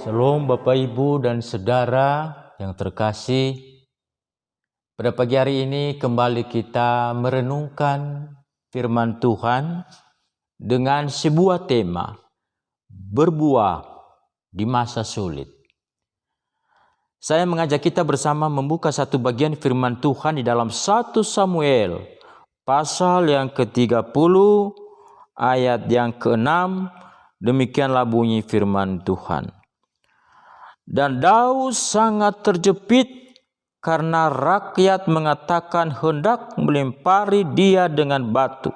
Shalom Bapak Ibu dan Saudara yang terkasih. Pada pagi hari ini kembali kita merenungkan firman Tuhan dengan sebuah tema, berbuah di masa sulit. Saya mengajak kita bersama membuka satu bagian firman Tuhan di dalam 1 Samuel pasal yang ke-30 ayat yang ke-6. Demikianlah bunyi firman Tuhan. Dan Daud sangat terjepit karena rakyat mengatakan hendak melempari dia dengan batu.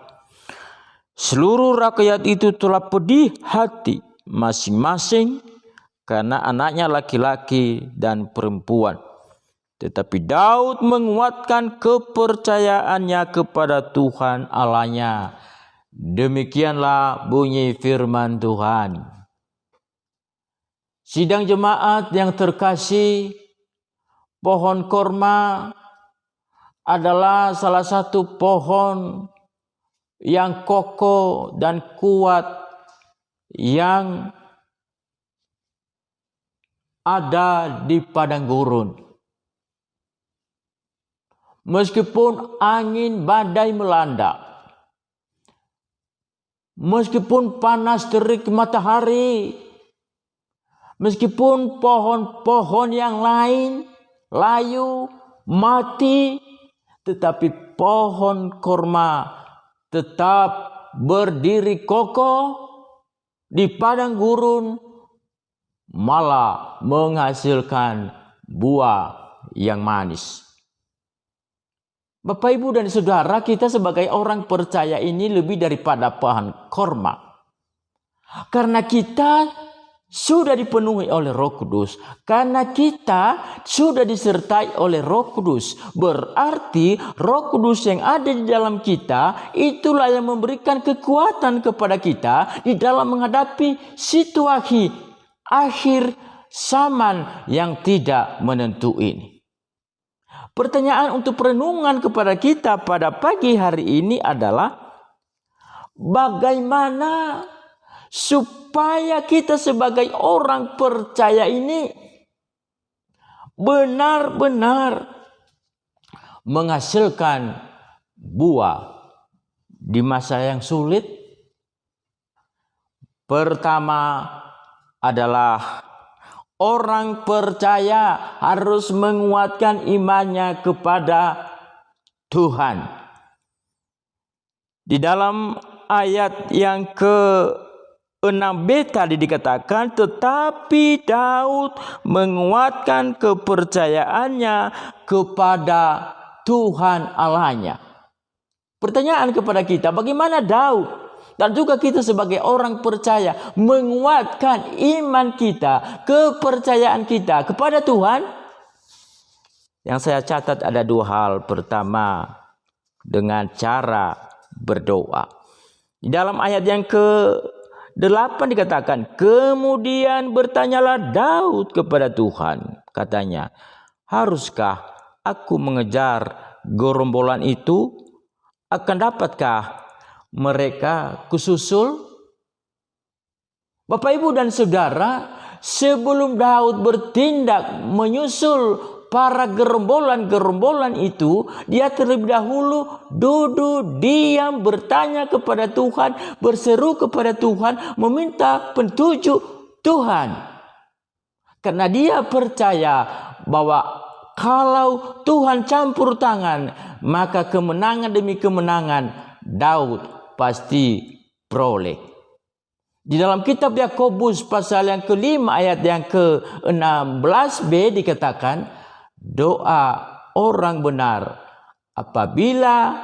Seluruh rakyat itu telah pedih hati masing-masing karena anaknya laki-laki dan perempuan. Tetapi Daud menguatkan kepercayaannya kepada Tuhan Allahnya. Demikianlah bunyi firman Tuhan. Sidang jemaat yang terkasih, pohon korma adalah salah satu pohon yang kokoh dan kuat yang ada di padang gurun. Meskipun angin badai melanda, meskipun panas terik matahari, meskipun pohon-pohon yang lain layu, mati, tetapi pohon korma tetap berdiri kokoh di padang gurun, malah menghasilkan buah yang manis. Bapak, Ibu, dan Saudara, kita sebagai orang percaya ini lebih daripada pohon korma. Karena kita sudah dipenuhi oleh Roh Kudus. Karena kita sudah disertai oleh Roh Kudus. Berarti Roh Kudus yang ada di dalam kita, itulah yang memberikan kekuatan kepada kita di dalam menghadapi situasi akhir zaman yang tidak menentu ini. Pertanyaan untuk perenungan kepada kita pada pagi hari ini adalah, bagaimana supaya kita sebagai orang percaya ini benar-benar menghasilkan buah di masa yang sulit? Pertama adalah orang percaya harus menguatkan imannya kepada Tuhan. Di dalam ayat yang ke-6b tadi dikatakan, tetapi Daud menguatkan kepercayaannya kepada Tuhan Allahnya. Pertanyaan kepada kita, bagaimana Daud dan juga kita sebagai orang percaya menguatkan iman kita, kepercayaan kita kepada Tuhan? Yang saya catat ada dua hal. Pertama, dengan cara berdoa. Di dalam ayat yang ke-8 dikatakan, kemudian bertanyalah Daud kepada Tuhan. Katanya, haruskah aku mengejar gerombolan itu? Akan dapatkah mereka kususul? Bapak, Ibu, dan Saudara, sebelum Daud bertindak menyusul para gerombolan itu, dia terlebih dahulu duduk diam, bertanya kepada Tuhan, berseru kepada Tuhan, meminta petunjuk Tuhan. Karena dia percaya bahwa kalau Tuhan campur tangan, maka kemenangan demi kemenangan Daud pasti peroleh. Di dalam kitab Yakobus pasal yang ke-5 ayat yang ke-16b dikatakan, doa orang benar apabila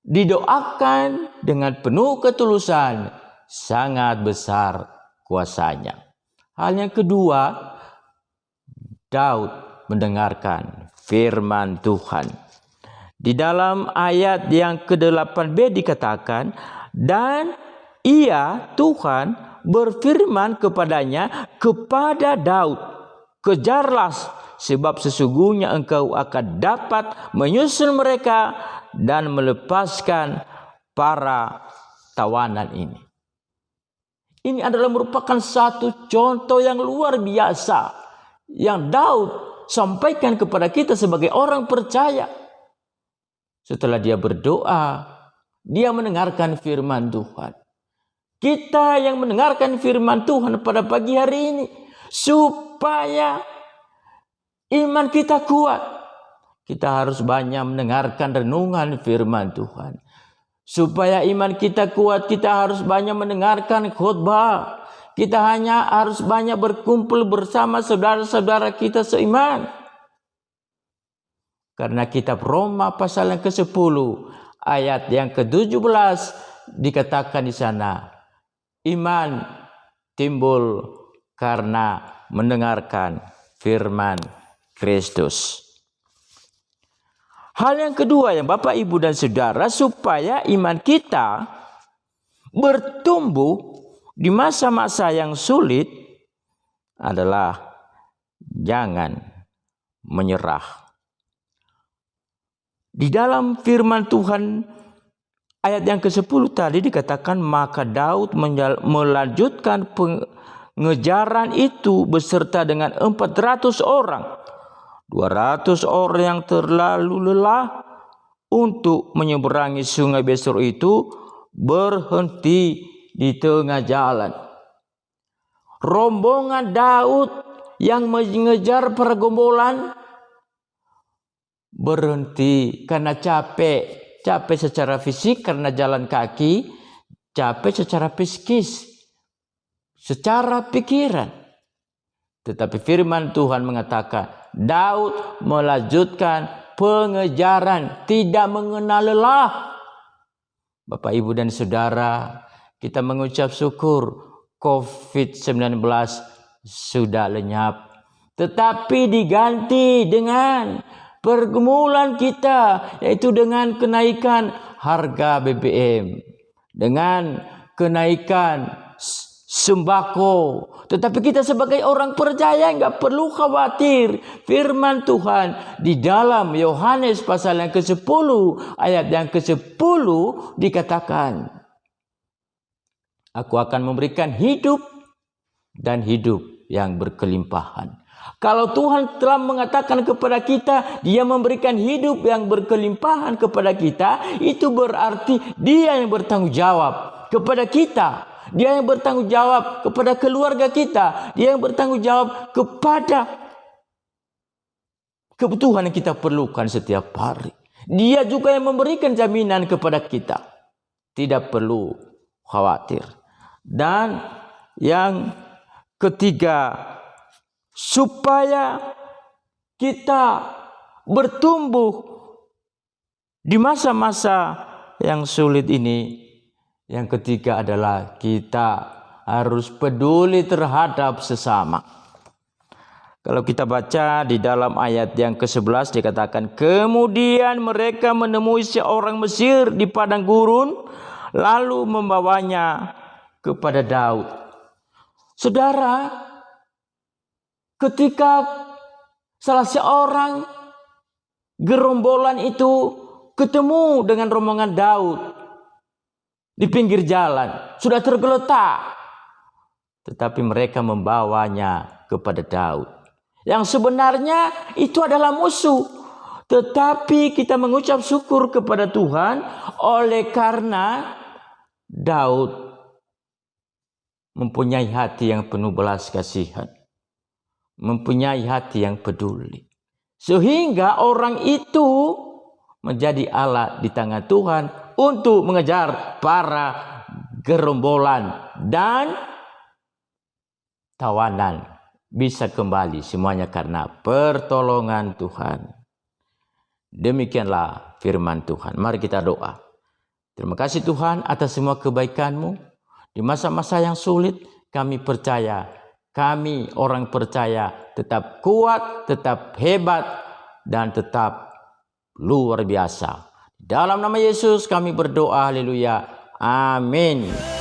didoakan dengan penuh ketulusan sangat besar kuasanya. Hal yang kedua, Daud mendengarkan firman Tuhan. Di dalam ayat yang ke-8b dikatakan, dan ia, Tuhan, berfirman kepadanya, kepada Daud, kejarlah, sebab sesungguhnya engkau akan dapat menyusul mereka dan melepaskan para tawanan ini. Ini adalah merupakan satu contoh yang luar biasa yang Daud sampaikan kepada kita sebagai orang percaya. Setelah dia berdoa, dia mendengarkan firman Tuhan. Kita yang mendengarkan firman Tuhan pada pagi hari ini, supaya iman kita kuat, kita harus banyak mendengarkan renungan firman Tuhan. Supaya iman kita kuat, kita harus banyak mendengarkan khotbah. Kita hanya harus banyak berkumpul bersama saudara-saudara kita seiman. Karena kitab Roma pasal yang ke-10 ayat yang ke-17 dikatakan di sana, iman timbul karena mendengarkan firman Kristus. Hal yang kedua yang Bapak, Ibu, dan Saudara, supaya iman kita bertumbuh di masa-masa yang sulit adalah jangan menyerah. Di dalam firman Tuhan ayat yang ke-10 tadi dikatakan, maka Daud melanjutkan pengejaran itu beserta dengan 400 orang. 200 orang yang terlalu lelah untuk menyeberangi sungai Besor itu berhenti di tengah jalan. Rombongan Daud yang mengejar pergumulan berhenti karena capek secara fisik karena jalan kaki, capek secara psikis, secara pikiran. Tetapi firman Tuhan mengatakan, Daud melanjutkan pengejaran, tidak mengenal lelah. Bapak, Ibu, dan Saudara, kita mengucap syukur COVID-19 sudah lenyap. Tetapi diganti dengan pergumulan kita, yaitu dengan kenaikan harga BBM, dengan kenaikan sembako. Tetapi kita sebagai orang percaya nggak perlu khawatir. Firman Tuhan di dalam Yohanes pasal yang ke-10 ayat yang ke-10 dikatakan, aku akan memberikan hidup dan hidup yang berkelimpahan. Kalau Tuhan telah mengatakan kepada kita, Dia memberikan hidup yang berkelimpahan kepada kita, itu berarti Dia yang bertanggung jawab kepada kita. Dia yang bertanggung jawab kepada keluarga kita. Dia yang bertanggung jawab kepada kebutuhan yang kita perlukan setiap hari. Dia juga yang memberikan jaminan kepada kita. Tidak perlu khawatir. Dan yang ketiga, supaya kita bertumbuh di masa-masa yang sulit ini, yang ketiga adalah kita harus peduli terhadap sesama. Kalau kita baca di dalam ayat yang ke-11 dikatakan, kemudian mereka menemui seorang Mesir di padang gurun, lalu membawanya kepada Daud. Saudara, ketika salah seorang gerombolan itu ketemu dengan rombongan Daud di pinggir jalan, sudah tergeletak, tetapi mereka membawanya kepada Daud, yang sebenarnya itu adalah musuh. Tetapi kita mengucap syukur kepada Tuhan oleh karena Daud mempunyai hati yang penuh belas kasihan, mempunyai hati yang peduli, sehingga orang itu menjadi alat di tangan Tuhan untuk mengejar para gerombolan, dan tawanan bisa kembali semuanya karena pertolongan Tuhan. Demikianlah firman Tuhan. Mari kita doa. Terima kasih Tuhan atas semua kebaikan-Mu. Di masa-masa yang sulit, kami percaya, kami orang percaya tetap kuat, tetap hebat, dan tetap luar biasa. Dalam nama Yesus kami berdoa, haleluya, amin.